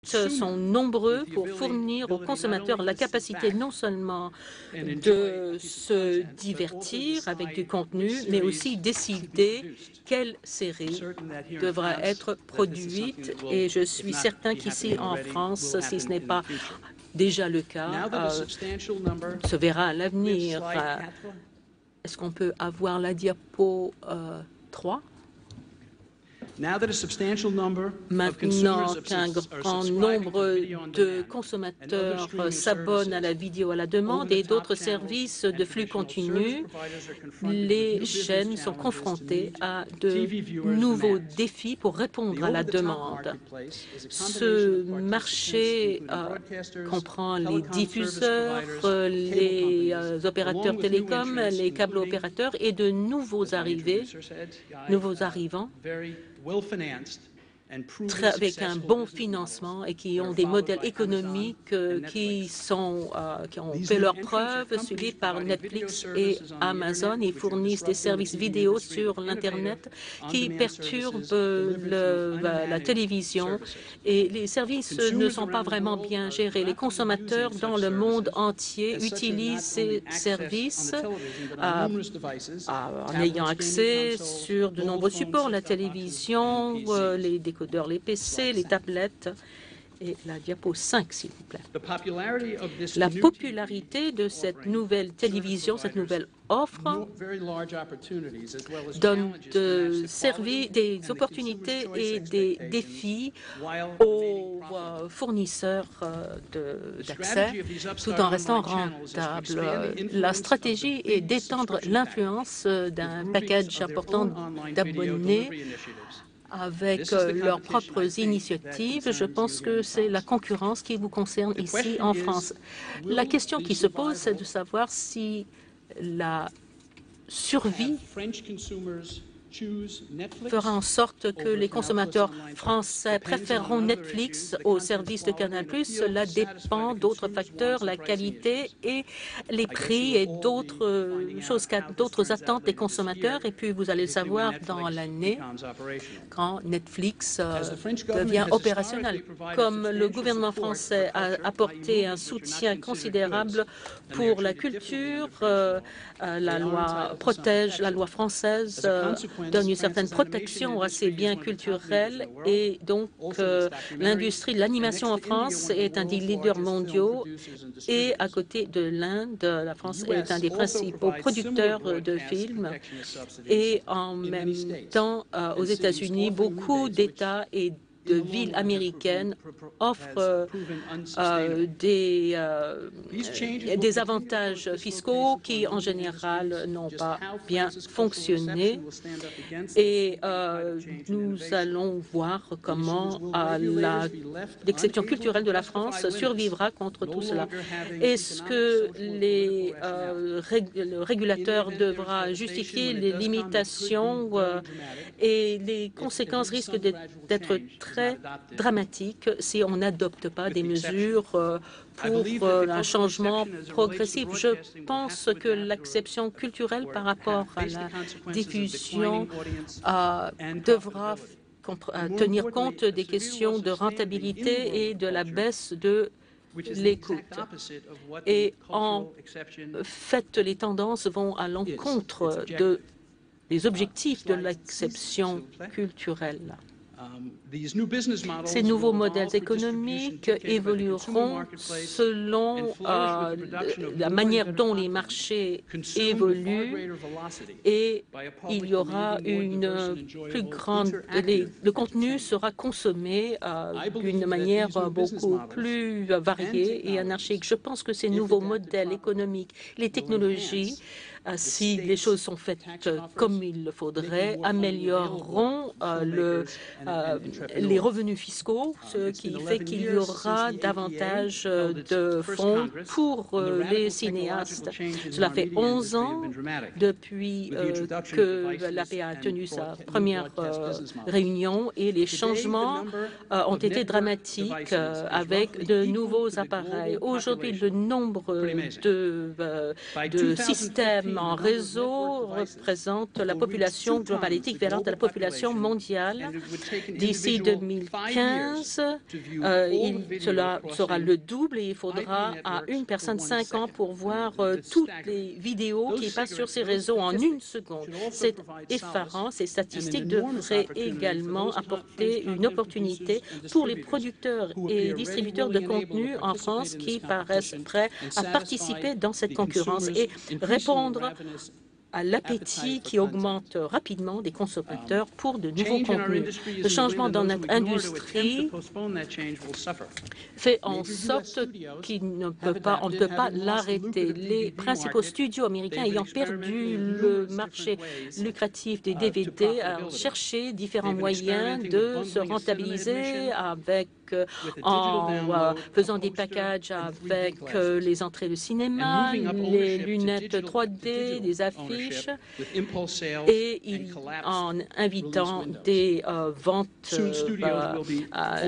sont nombreux pour fournir aux consommateurs la capacité non seulement de se divertir avec du contenu, mais aussi décider quelle série devra être produite. Et je suis certain qu'ici en France, si ce n'est pas déjà le cas, se verra à l'avenir. Est-ce qu'on peut avoir la diapo 3? Maintenant qu'un grand nombre de consommateurs s'abonnent à la vidéo à la demande et d'autres services de flux continu, les chaînes sont confrontées à de nouveaux défis pour répondre à la demande. Ce marché comprend les diffuseurs, les opérateurs télécoms, les câbles opérateurs et de nouveaux arrivants avec un bon financement et qui ont des modèles économiques qui ont fait leurs preuves, suivis par Netflix et Amazon. Ils fournissent des services vidéo sur l'Internet qui perturbent la télévision et les services ne sont pas vraiment bien gérés. Les consommateurs dans le monde entier utilisent ces services en ayant accès sur de nombreux supports, la télévision, les décodeurs, les PC, les tablettes. Et la diapo 5, s'il vous plaît. La popularité de cette nouvelle télévision, cette nouvelle offre, donne des opportunités et des défis aux fournisseurs d'accès, tout en restant rentables. La stratégie est d'étendre l'influence d'un package important d'abonnés avec leurs propres initiatives. Je pense que c'est la concurrence qui vous concerne ici en France. La question qui se pose, c'est de savoir si la survie fera en sorte que les consommateurs français préféreront Netflix au service de Canal+. Cela dépend d'autres facteurs, la qualité et les prix et d'autres choses, d'autres attentes des consommateurs. Et puis, vous allez le savoir dans l'année quand Netflix devient opérationnel. Comme le gouvernement français a apporté un soutien considérable pour la culture, la loi protège, la loi française donne une certaine protection à ces biens culturels et donc l'industrie de l'animation en France est un des leaders mondiaux et à côté de l'Inde, la France est un des principaux producteurs de films et en même temps aux États-Unis, beaucoup d'États et de villes américaines offrent des avantages fiscaux qui, en général, n'ont pas bien fonctionné. Et nous allons voir comment l'exception culturelle de la France survivra contre tout cela. Est-ce que le régulateur devra justifier les limitations et les conséquences risquent d'être très dramatique si on n'adopte pas des mesures pour un changement progressif. Je pense que l'acception culturelle par rapport à la diffusion devra tenir compte des questions de rentabilité et de la baisse de l'écoute. Et en fait, les tendances vont à l'encontre des objectifs de l'exception culturelle. Ces nouveaux modèles économiques évolueront selon la manière dont les marchés évoluent et il y aura une plus grande... Le contenu sera consommé d'une manière beaucoup plus variée et anarchique. Je pense que ces nouveaux modèles économiques, les technologies, si les choses sont faites comme il le faudrait, amélioreront les revenus fiscaux, ce qui fait qu'il y aura davantage de fonds pour les cinéastes. Cela fait 11 ans depuis que l'APA a tenu sa première réunion et les changements ont été dramatiques avec de nouveaux appareils. Aujourd'hui, le nombre de systèmes films en réseau représentent la population globale, est équivalente à la population mondiale. D'ici 2015, cela sera le double et il faudra à une personne 5 ans pour voir toutes les vidéos qui passent sur ces réseaux en une seconde. C'est effarant. Ces statistiques devraient également apporter une opportunité pour les producteurs et distributeurs de contenu en France qui paraissent prêts à participer dans cette concurrence et répondre à l'appétit qui augmente rapidement des consommateurs pour de nouveaux contenus. Le changement dans notre industrie fait en sorte qu'on ne peut pas l'arrêter. Les principaux studios américains ayant perdu le marché lucratif des DVD ont cherché différents moyens de se rentabiliser en faisant des packages avec les entrées de cinéma, les lunettes 3D, des affiches, et en invitant des ventes à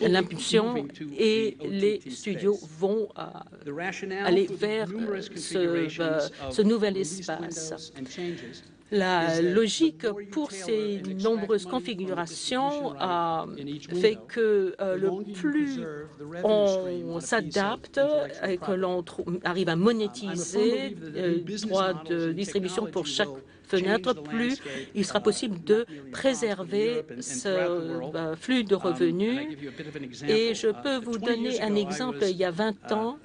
l'impulsion, et les studios vont aller vers ce nouvel espace. La logique pour ces nombreuses configurations fait que le plus on s'adapte et que l'on arrive à monétiser droits de distribution pour chaque fenêtre, plus il sera possible de préserver ce flux de revenus. Et je peux vous donner un exemple. Il y a 20 ans,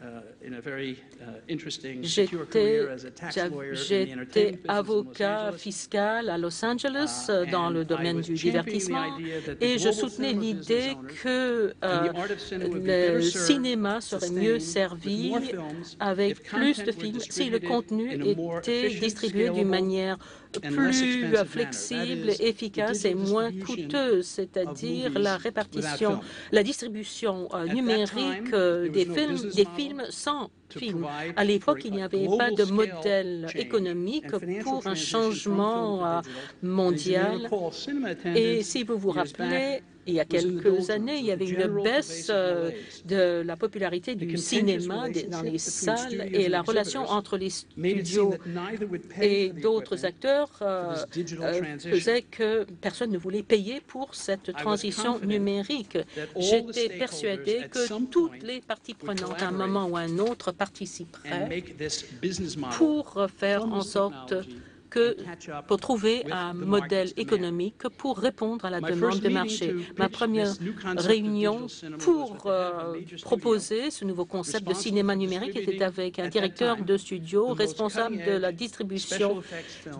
j'étais avocat fiscal à Los Angeles dans le domaine du divertissement et je soutenais l'idée que le cinéma serait mieux servi avec plus de films si le contenu était distribué d'une manière plus flexible, efficace et moins coûteuse, c'est-à-dire la répartition, la distribution numérique des films sans film. À l'époque, il n'y avait pas de modèle économique pour un changement mondial. Et si vous vous rappelez, il y a quelques années, il y avait une baisse de la popularité du cinéma dans les salles et la relation entre les studios et d'autres acteurs faisait que personne ne voulait payer pour cette transition numérique. J'étais persuadé que toutes les parties prenantes, à un moment ou à un autre, participeraient pour faire en sorte pour trouver un modèle économique pour répondre à la demande de marché. Ma première réunion pour proposer ce nouveau concept de cinéma numérique était avec un directeur de studio responsable de la distribution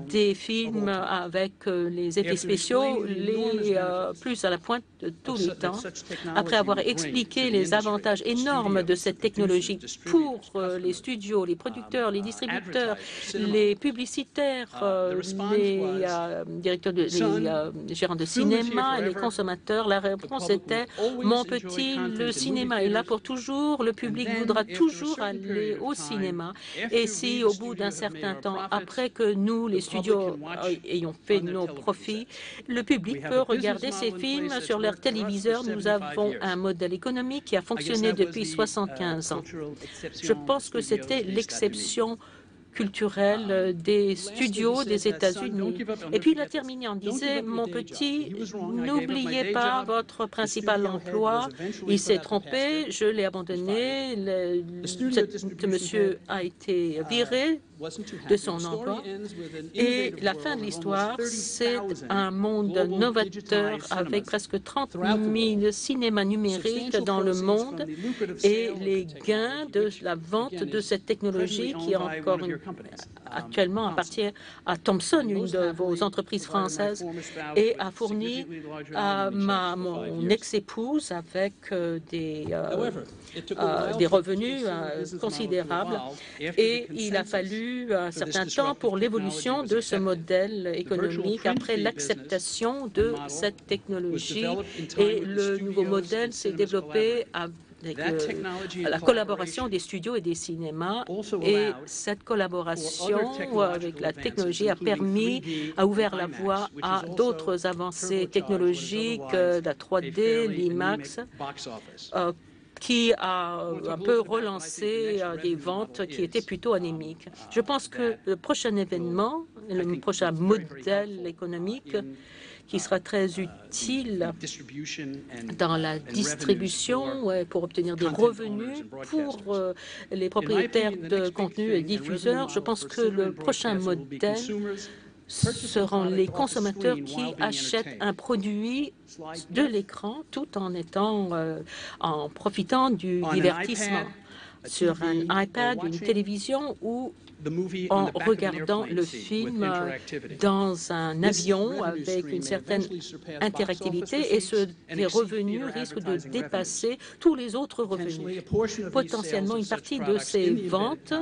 des films avec les effets spéciaux les plus à la pointe de tous les temps. Après avoir expliqué les avantages énormes de cette technologie pour les studios, les producteurs, les distributeurs, les publicitaires, les directeurs, les gérants de cinéma et les consommateurs, la réponse était « Mon petit, le cinéma est là pour toujours, le public voudra toujours aller au cinéma. Et si au bout d'un certain temps, après que nous, les studios, ayons fait nos profits, le public peut regarder ces films sur leur téléviseur, nous avons un modèle économique qui a fonctionné depuis 75 ans. » Je pense que c'était l'exception culturelle des studios des États-Unis. Et puis il a terminé en disant « Mon petit, n'oubliez pas votre principal emploi. Il s'est trompé, je l'ai abandonné. Ce monsieur a été viré de son emploi. Et la fin de l'histoire, c'est un monde novateur avec presque 30 000 cinémas numériques dans le monde et les gains de la vente de cette technologie qui actuellement appartient à Thomson, une de vos entreprises françaises, et a fourni à mon ex-épouse avec des revenus considérables. Et il a fallu un certain temps pour l'évolution de ce modèle économique après l'acceptation de cette technologie. Et le nouveau modèle s'est développé avec la collaboration des studios et des cinémas, et cette collaboration avec la technologie a ouvert la voie à d'autres avancées technologiques, la 3D, l'IMAX, qui a un peu relancé des ventes qui étaient plutôt anémiques. Je pense que le prochain événement, le prochain modèle économique qui sera très utile dans la distribution pour obtenir des revenus pour les propriétaires de contenu et diffuseurs. Je pense que le prochain modèle seront les consommateurs qui achètent un produit de l'écran tout en profitant du divertissement sur un iPad, une télévision ou en regardant le film dans un avion avec une certaine interactivité et les revenus risquent de dépasser tous les autres revenus. Potentiellement, une partie de ces ventes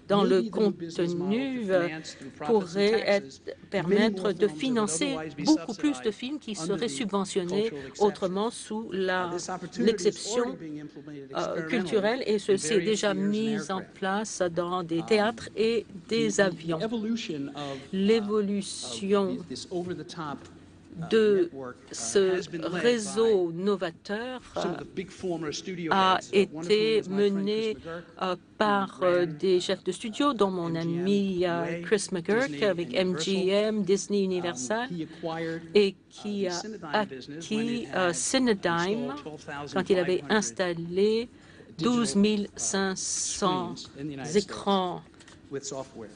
dans le contenu pourrait permettre de financer beaucoup plus de films qui seraient subventionnés autrement sous l'exception culturelle et ceci est déjà mis en place dans des théâtres et des avions. L'évolution de ce réseau novateur a été menée par des chefs de studio, dont mon ami Chris McGurk avec MGM, Disney Universal, et qui a acquis Cinedigm quand il avait installé 12 500 écrans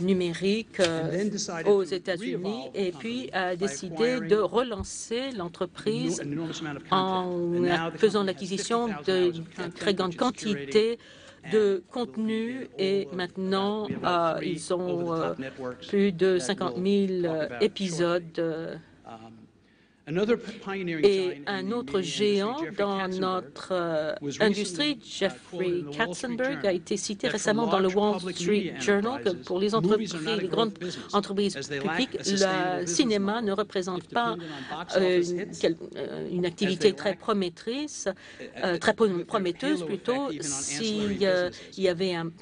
numériques aux États-Unis et puis a décidé de relancer l'entreprise en faisant l'acquisition d'une très grande quantité de contenu et maintenant ils ont plus de 50 000 épisodes. Et un autre géant dans notre industrie, Jeffrey Katzenberg, a été cité récemment dans le Wall Street Journal que pour les grandes entreprises publiques, le cinéma ne représente pas une activité très prometteuse plutôt puisqu'il y avait un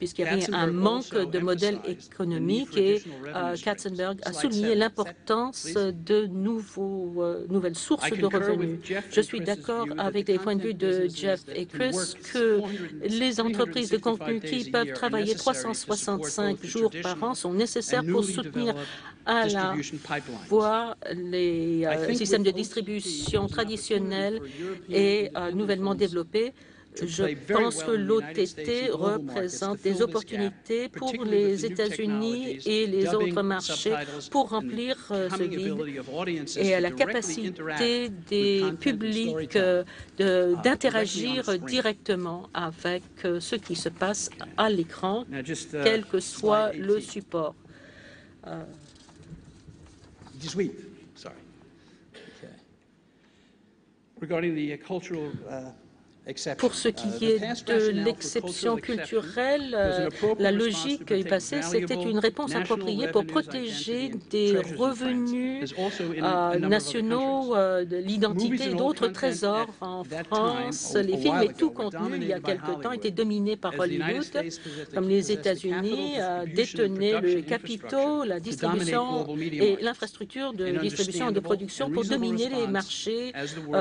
manque de modèle économique et Katzenberg a souligné l'importance de nouvelles sources de revenus. Je suis d'accord avec les points de vue de Jeff et Chris que les entreprises de contenu qui peuvent travailler 365 jours par an sont nécessaires pour soutenir à la fois les systèmes de distribution traditionnels et nouvellement développés. Je pense que l'OTT représente des opportunités pour les États-Unis et les autres marchés pour remplir ce vide et à la capacité des publics d'interagir directement avec ce qui se passe à l'écran, quel que soit le support. 18. Sorry. Okay. Regarding the cultural Pour ce qui est de l'exception culturelle, la logique est passée, c'était une réponse appropriée pour protéger des revenus nationaux, de l'identité et d'autres trésors. En France, les films et tout contenu, il y a quelque temps, étaient dominés par Hollywood, comme les États-Unis détenaient le capitaux, la distribution et l'infrastructure de distribution et de production pour dominer les marchés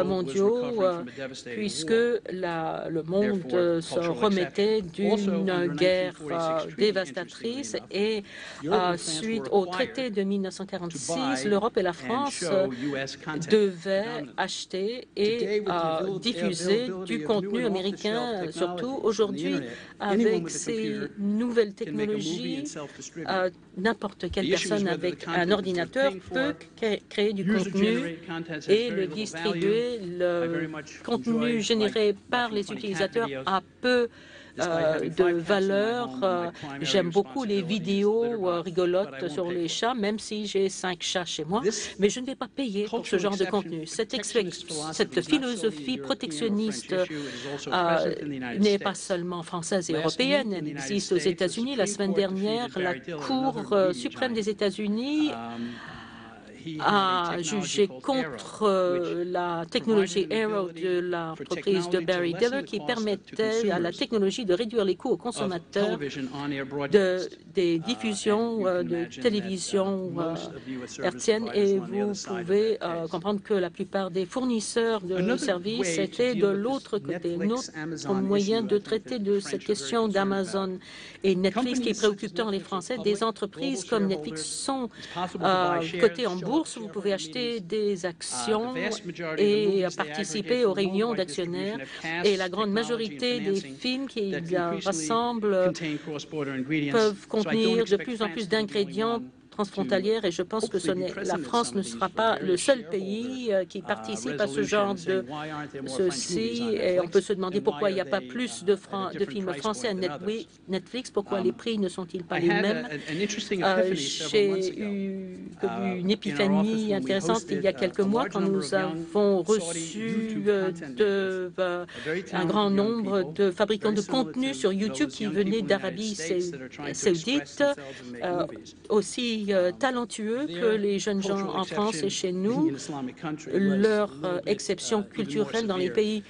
mondiaux, puisque le monde se remettait d'une guerre dévastatrice et suite au traité de 1946, l'Europe et la France devaient acheter et diffuser du contenu américain, surtout aujourd'hui avec ces nouvelles technologies. N'importe quelle personne avec un ordinateur peut créer du contenu et le distribuer. Le contenu généré par les utilisateurs a peu de valeur. J'aime beaucoup les vidéos rigolotes sur les chats, même si j'ai 5 chats chez moi, mais je ne vais pas payer pour ce genre de contenu. Cette philosophie protectionniste n'est pas seulement française et européenne, elle existe aux États-Unis. La semaine dernière, la Cour suprême des États-Unis a jugé contre la technologie Aero de l'entreprise de Barry Diller qui permettait à la technologie de réduire les coûts aux consommateurs des diffusions de télévision hertzienne. Et vous pouvez comprendre que la plupart des fournisseurs de services étaient de l'autre côté. Notre moyen de traiter de cette question d'Amazon et Netflix qui préoccupe tant les Français, des entreprises comme Netflix sont cotées en bourse. Vous pouvez acheter des actions et participer aux réunions d'actionnaires. Et la grande majorité des films qui rassemblent peuvent contenir de plus en plus d'ingrédients transfrontalières et je pense que la France ne sera pas le seul pays qui participe à ce genre de ceci. Et on peut se demander pourquoi il n'y a pas plus de films français à Netflix, pourquoi les prix ne sont-ils pas les mêmes. J'ai eu une épiphanie intéressante il y a quelques mois quand nous avons reçu un grand nombre de fabricants de contenu sur YouTube qui venaient d'Arabie saoudite, aussi talentueux que les jeunes gens en France et chez nous. Leur exception culturelle dans les pays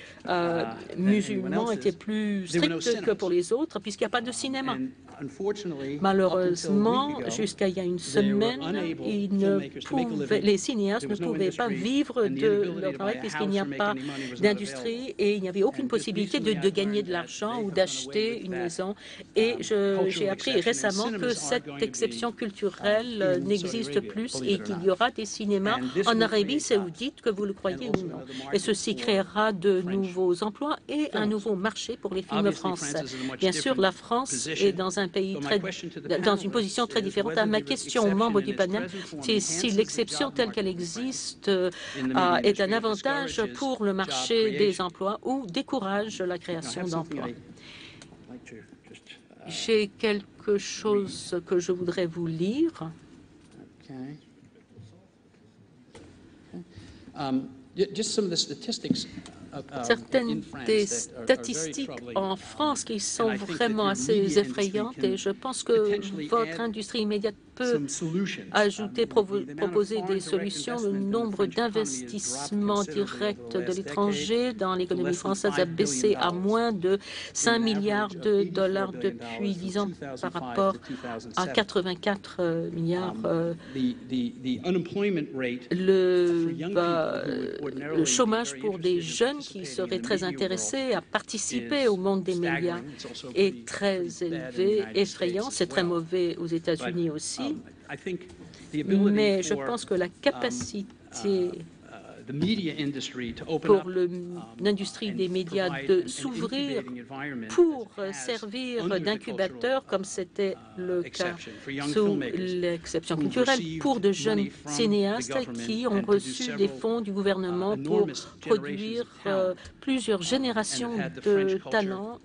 musulmans était plus stricte que pour les autres, puisqu'il n'y a pas de cinéma. Malheureusement, jusqu'à il y a une semaine, les cinéastes ne pouvaient pas vivre de leur travail puisqu'il n'y a pas d'industrie et il n'y avait aucune possibilité de gagner de l'argent ou d'acheter une maison. Et j'ai appris récemment que cette exception culturelle n'existe plus et qu'il y aura des cinémas en Arabie saoudite, que vous le croyez ou non. Et ceci créera de nouveaux emplois et un nouveau marché pour les films français. Bien sûr, la France est dans une position très différente. Ma question aux membres du panel, c'est si l'exception telle qu'elle existe est un avantage pour le marché des emplois ou décourage la création d'emplois. J'ai quelque chose que je voudrais vous lire. Certaines des statistiques en France qui sont vraiment assez effrayantes et je pense que votre industrie immédiate peut proposer des solutions. Le nombre d'investissements directs de l'étranger dans l'économie française a baissé à moins de 5 milliards de dollars depuis 10 ans par rapport à 84 milliards. Le chômage pour des jeunes qui seraient très intéressés à participer au monde des médias est très élevé, effrayant. C'est très mauvais aux États-Unis aussi. Mais je pense que la capacité pour l'industrie des médias de s'ouvrir pour servir d'incubateur, comme c'était le cas sous l'exception culturelle, pour de jeunes cinéastes qui ont reçu des fonds du gouvernement pour produire plusieurs générations de talents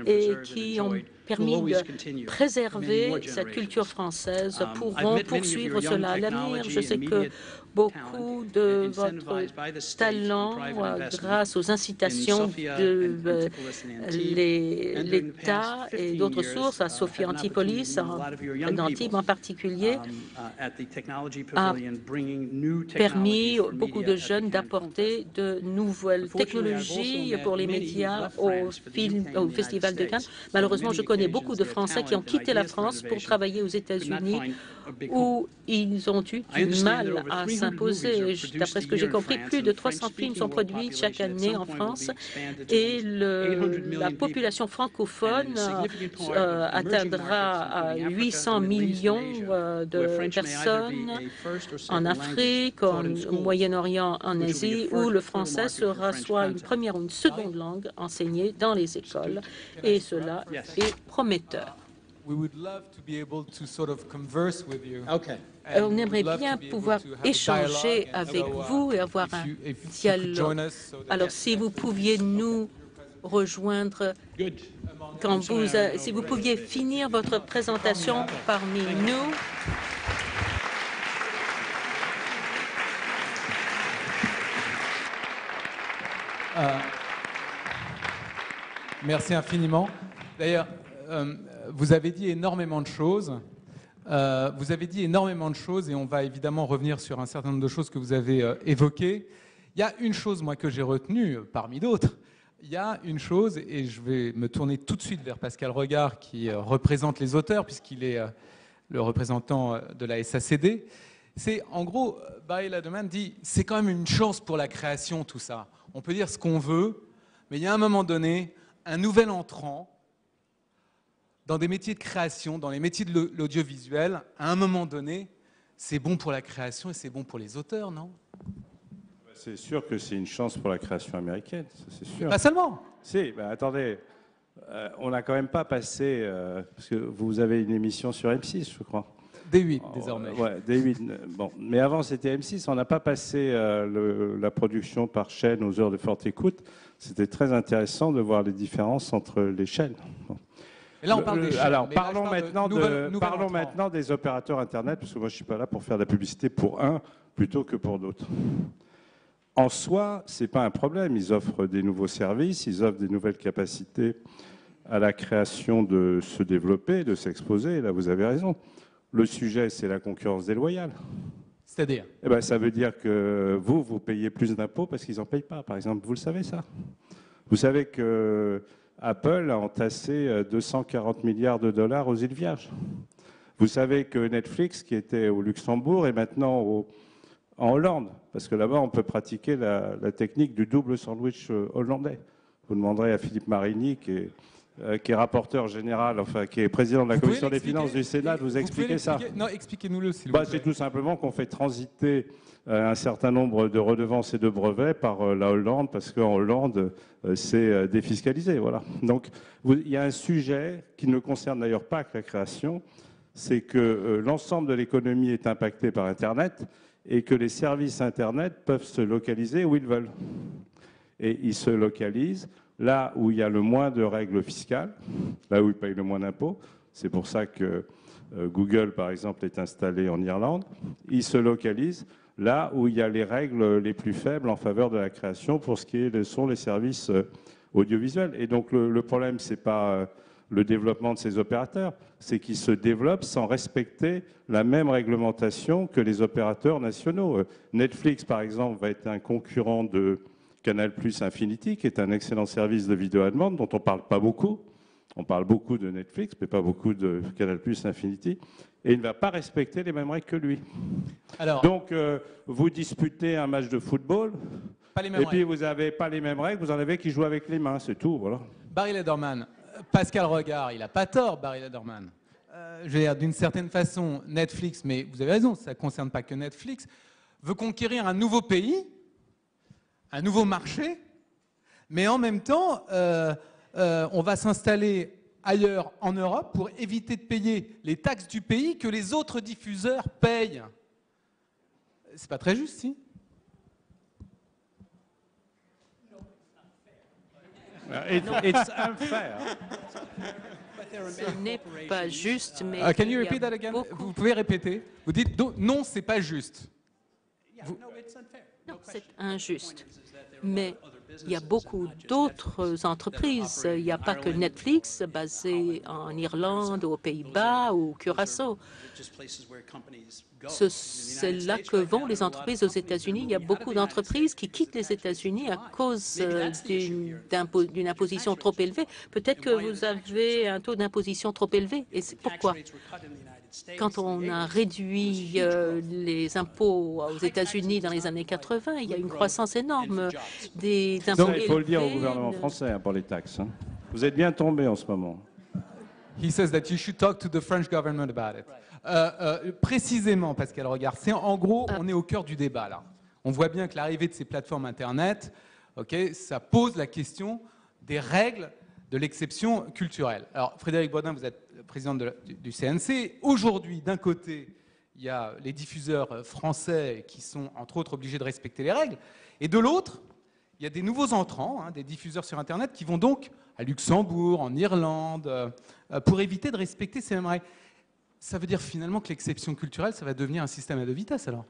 et qui ont permis de préserver cette culture française pourront poursuivre cela à l'avenir. Je sais que beaucoup de votre talent, grâce aux incitations de l'État et d'autres sources, à Sophie Antipolis, d'Antibes en particulier, a permis à beaucoup de jeunes d'apporter de nouvelles technologies pour les médias au Festival de Cannes. Malheureusement, je connais beaucoup de Français qui ont quitté la France pour travailler aux États-Unis où ils ont eu du mal à s'imposer. D'après ce que j'ai compris, plus de 300 films sont produits chaque année en France et la population francophone atteindra 800 millions de personnes en Afrique, au Moyen-Orient, en Asie, où le français sera soit une première ou une seconde langue enseignée dans les écoles. Et cela est prometteur. On aimerait bien pouvoir échanger avec vous et avoir un dialogue. Alors, si vous pouviez nous rejoindre, si vous pouviez finir votre présentation parmi nous. Merci infiniment. D'ailleurs, vous avez dit énormément de choses. Vous avez dit énormément de choses et on va évidemment revenir sur un certain nombre de choses que vous avez évoquées. Il y a une chose, moi, que j'ai retenue parmi d'autres. Il y a une chose, et je vais me tourner tout de suite vers Pascal Regard, qui représente les auteurs, puisqu'il est le représentant de la SACD. C'est, en gros, Barry Lademan dit, c'est quand même une chance pour la création, tout ça. On peut dire ce qu'on veut, mais il y a un moment donné, un nouvel entrant dans des métiers de création, dans les métiers de l'audiovisuel, à un moment donné, c'est bon pour la création et c'est bon pour les auteurs, non? C'est sûr que c'est une chance pour la création américaine, c'est sûr. Pas seulement. Si, ben attendez, on n'a quand même pas passé, parce que vous avez une émission sur M6, je crois. D8, désormais. Ouais, D8. Bon, mais avant c'était M6, on n'a pas passé la production par chaîne aux heures de forte écoute. C'était très intéressant de voir les différences entre les chaînes. Bon. Et là, on parle des chaînes. Alors, mais parlons parlons maintenant des opérateurs Internet, parce que moi, je ne suis pas là pour faire de la publicité pour un plutôt que pour d'autres. En soi, ce n'est pas un problème. Ils offrent des nouveaux services, ils offrent des nouvelles capacités à la création de se développer, de s'exposer. Là, vous avez raison. Le sujet, c'est la concurrence déloyale. C'est-à-dire? Eh ben, ça veut dire que vous payez plus d'impôts parce qu'ils n'en payent pas, par exemple. Vous le savez, ça? Vous savez que Apple a entassé 240 milliards de dollars aux îles Vierges. Vous savez que Netflix, qui était au Luxembourg, est maintenant en Hollande, parce que là-bas, on peut pratiquer la technique du double sandwich hollandais. Vous demanderez à Philippe Marini, qui est rapporteur général, enfin, qui est président de la Commission des finances du Sénat, de vous expliquer ça. Non, expliquez-nous-le, s'il vous plaît. C'est tout simplement qu'on fait transiter un certain nombre de redevances et de brevets par la Hollande, parce qu'en Hollande, c'est défiscalisé. Voilà. Donc, il y a un sujet qui ne concerne d'ailleurs pas que la création, c'est que l'ensemble de l'économie est impacté par Internet et que les services Internet peuvent se localiser où ils veulent. Et ils se localisent là où il y a le moins de règles fiscales, là où ils payent le moins d'impôts. C'est pour ça que Google, par exemple, est installé en Irlande. Ils se localisent là où il y a les règles les plus faibles en faveur de la création pour ce qui sont les services audiovisuels. Et donc le problème, ce n'est pas le développement de ces opérateurs, c'est qu'ils se développent sans respecter la même réglementation que les opérateurs nationaux. Netflix, par exemple, va être un concurrent de Canal+ Infinity, qui est un excellent service de vidéo à demande dont on ne parle pas beaucoup. On parle beaucoup de Netflix, mais pas beaucoup de Canal+ Infinity. Et il ne va pas respecter les mêmes règles que lui. Alors, donc, vous disputez un match de football, pas les mêmes et puis règles. vous n'avez pas les mêmes règles, vous en avez qui jouent avec les mains, c'est tout. Voilà. Barry Laderman, Pascal Regard, il n'a pas tort, Barry Laderman. Je veux dire, d'une certaine façon, Netflix, mais vous avez raison, ça ne concerne pas que Netflix, veut conquérir un nouveau pays, un nouveau marché, mais en même temps, on va s'installer ailleurs en Europe pour éviter de payer les taxes du pays que les autres diffuseurs payent. C'est pas très juste, si? It's unfair. Ce n'est pas juste, mais Can you il y a repeat that again? beaucoup- Vous pouvez répéter. Vous dites non, c'est pas juste. Non, c'est injuste. Mais il y a beaucoup d'autres entreprises. Il n'y a pas que Netflix basé en Irlande, aux Pays-Bas ou au Curaçao. C'est là que vont les entreprises aux États-Unis. Il y a beaucoup d'entreprises qui quittent les États-Unis à cause d'une imposition trop élevée. Peut-être que vous avez un taux d'imposition trop élevé. Et c'est pourquoi? Quand on a réduit les impôts aux États-Unis dans les années 80, il y a une croissance énorme des impôts Donc, il faut le dire au élevés. gouvernement français pour les taxes. Hein. Vous êtes bien tombé en ce moment. He says that you should talk to the French government about it. Précisément, Pascal Regard, c'est en gros, on est au cœur du débat là. On voit bien que l'arrivée de ces plateformes Internet, ça pose la question des règles de l'exception culturelle. Alors, Frédéric Bodin, vous êtes président du CNC. Aujourd'hui, d'un côté, il y a les diffuseurs français qui sont, entre autres, obligés de respecter les règles. Et de l'autre, il y a des nouveaux entrants, des diffuseurs sur Internet, qui vont donc à Luxembourg, en Irlande, pour éviter de respecter ces mêmes règles. Ça veut dire finalement que l'exception culturelle, ça va devenir un système à deux vitesses, alors?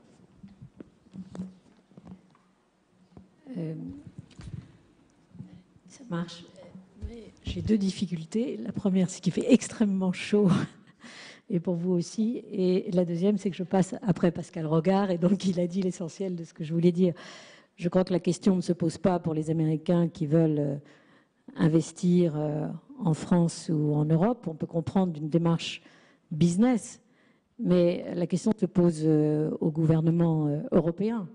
Ça marche. J'ai deux difficultés. La première, c'est qu'il fait extrêmement chaud et pour vous aussi. Et la deuxième, c'est que je passe après Pascal Rogard, et donc il a dit l'essentiel de ce que je voulais dire. Je crois que la question ne se pose pas pour les Américains qui veulent investir en France ou en Europe. On peut comprendre d'une démarche business, mais la question se pose au gouvernement européen.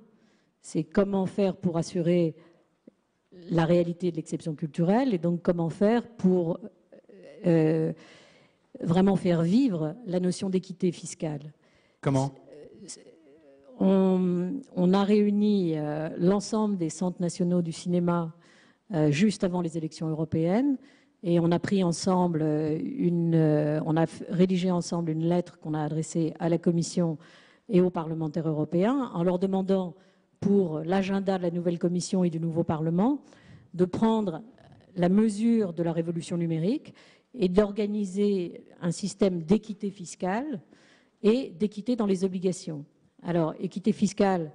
C'est comment faire pour assurer la réalité de l'exception culturelle et donc comment faire pour vraiment faire vivre la notion d'équité fiscale. Comment ? On a réuni l'ensemble des centres nationaux du cinéma juste avant les élections européennes et on a pris ensemble on a rédigé ensemble une lettre qu'on a adressée à la Commission et aux parlementaires européens en leur demandant pour l'agenda de la nouvelle Commission et du nouveau Parlement de prendre la mesure de la révolution numérique et d'organiser un système d'équité fiscale et d'équité dans les obligations. Alors, équité fiscale,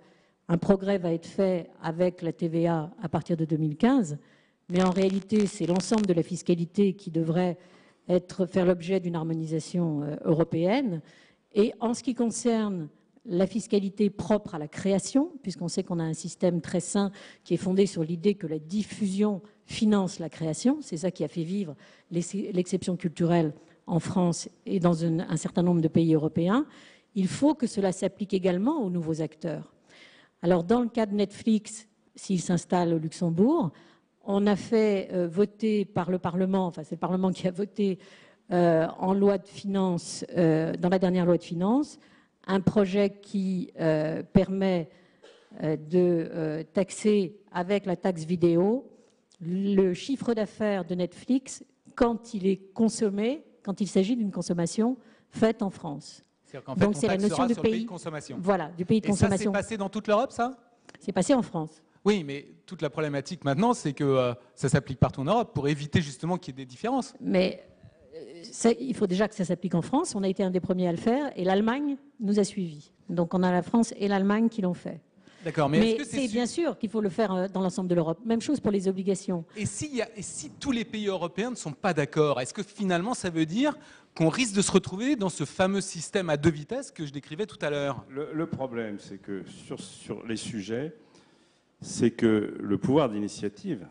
un progrès va être fait avec la TVA à partir de 2015, mais en réalité, c'est l'ensemble de la fiscalité qui devrait faire l'objet d'une harmonisation européenne. Et en ce qui concerne la fiscalité propre à la création, puisqu'on sait qu'on a un système très sain qui est fondé sur l'idée que la diffusion finance la création, c'est ça qui a fait vivre l'exception culturelle en France et dans un certain nombre de pays européens, il faut que cela s'applique également aux nouveaux acteurs. Alors, dans le cas de Netflix, s'il s'installe au Luxembourg, on a fait voter par le Parlement, enfin c'est le Parlement qui a voté en loi de finances, dans la dernière loi de finances, un projet qui permet de taxer avec la taxe vidéo le chiffre d'affaires de Netflix quand il est consommé, quand il s'agit d'une consommation faite en France. Donc c'est la notion de pays de consommation. Voilà, du pays de consommation. Et ça, c'est passé dans toute l'Europe, ça ? C'est passé en France. Oui, mais toute la problématique maintenant, c'est que ça s'applique partout en Europe pour éviter justement qu'il y ait des différences. Mais il faut déjà que ça s'applique en France. On a été un des premiers à le faire et l'Allemagne nous a suivis. Donc on a la France et l'Allemagne qui l'ont fait. D'accord, mais c'est bien sûr qu'il faut le faire dans l'ensemble de l'Europe. Même chose pour les obligations. Et si tous les pays européens ne sont pas d'accord, est-ce que finalement ça veut dire qu'on risque de se retrouver dans ce fameux système à deux vitesses que je décrivais tout à l'heure ? Le problème, c'est que sur les sujets, c'est que le pouvoir d'initiative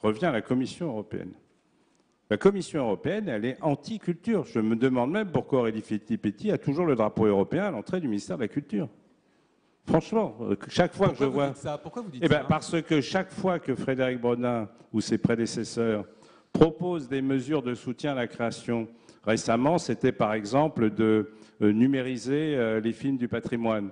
revient à la Commission européenne. La Commission européenne, elle est anti-culture. Je me demande même pourquoi Aurélie Filippetti a toujours le drapeau européen à l'entrée du ministère de la Culture. Franchement, chaque fois que je vois... Pourquoi vous dites ça ? Parce que chaque fois que Frédéric Brodin ou ses prédécesseurs proposent des mesures de soutien à la création, récemment, c'était par exemple de numériser les films du patrimoine.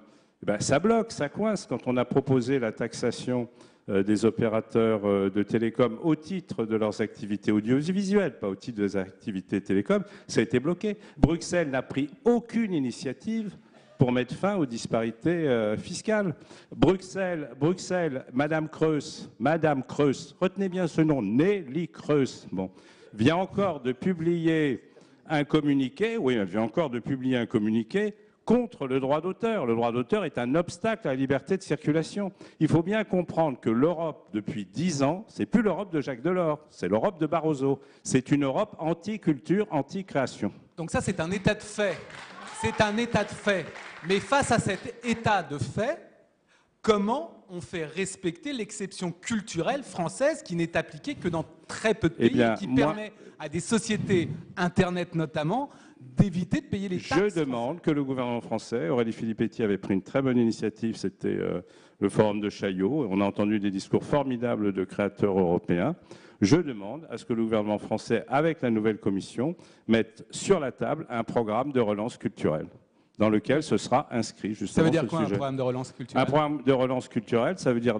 Ça bloque, ça coince. Quand on a proposé la taxation des opérateurs de télécom au titre de leurs activités audiovisuelles, pas au titre des activités télécom, ça a été bloqué. Bruxelles n'a pris aucune initiative pour mettre fin aux disparités fiscales. Bruxelles, Madame Creus, retenez bien ce nom, Nelly Creus, vient encore de publier un communiqué, contre le droit d'auteur. Le droit d'auteur est un obstacle à la liberté de circulation. Il faut bien comprendre que l'Europe, depuis 10 ans, c'est plus l'Europe de Jacques Delors, c'est l'Europe de Barroso. C'est une Europe anti-culture, anti-création. Donc ça, c'est un état de fait. C'est un état de fait. Mais face à cet état de fait, comment on fait respecter l'exception culturelle française qui n'est appliquée que dans très peu de pays et qui permet à des sociétés, Internet notamment, d'éviter de payer les taxes? Je demande que le gouvernement français, Aurélie Filippetti avait pris une très bonne initiative, c'était le forum de Chaillot, on a entendu des discours formidables de créateurs européens. Je demande à ce que le gouvernement français, avec la nouvelle commission, mette sur la table un programme de relance culturelle dans lequel ce sera inscrit justement ce sujet. Ça veut dire quoi un programme de relance culturelle ? Un programme de relance culturelle, ça veut dire